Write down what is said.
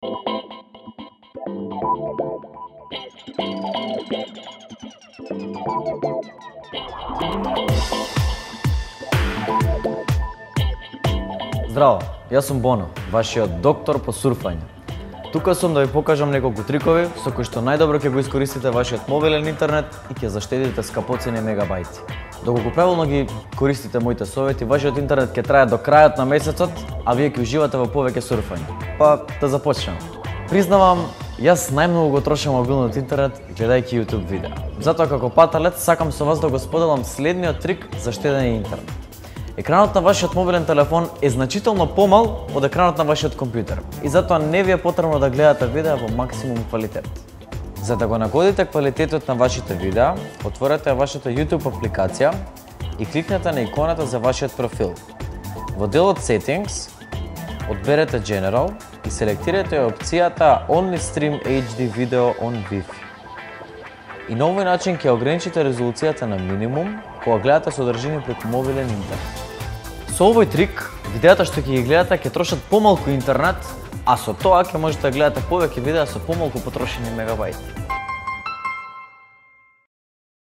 Здраво, јас сум Боно, вашиот доктор по сурфање. Тука сум да ви покажам неколку трикови со кои што најдобро ќе го искористите вашиот мобилен интернет и ќе заштедите скапоцени мегабајти. Доколку правилно ги користите моите совети, вашиот интернет ќе трае до крајот на месецот, а вие ќе уживате во повеќе сурфање. Па да започнеме. Признавам, јас најмногу го трошам мобилниот интернет гледајќи YouTube видеа. Затоа како паталец сакам со вас да го споделам следниот трик за штедење интернет. Екранот на вашиот мобилен телефон е значително помал од екранот на вашиот компјутер и затоа не ви е потребно да гледате видеа во максимум квалитет. За да го нагодите квалитетот на вашите видеа, отворете вашата YouTube апликација и кликнете на иконата за вашиот профил. Во делот Settings, одберете General и селектирате опцијата Only Stream HD Video on Wi-Fi. И на овој начин ќе ограничите резолуцијата на минимум кога гледате содржини преку мобилен интернет. Со овој трик, видеата што ќе ги гледате ќе трошат помалку интернет, а со тоа ќе можете да гледате повеќе видеа со помалку потрошени мегабајти.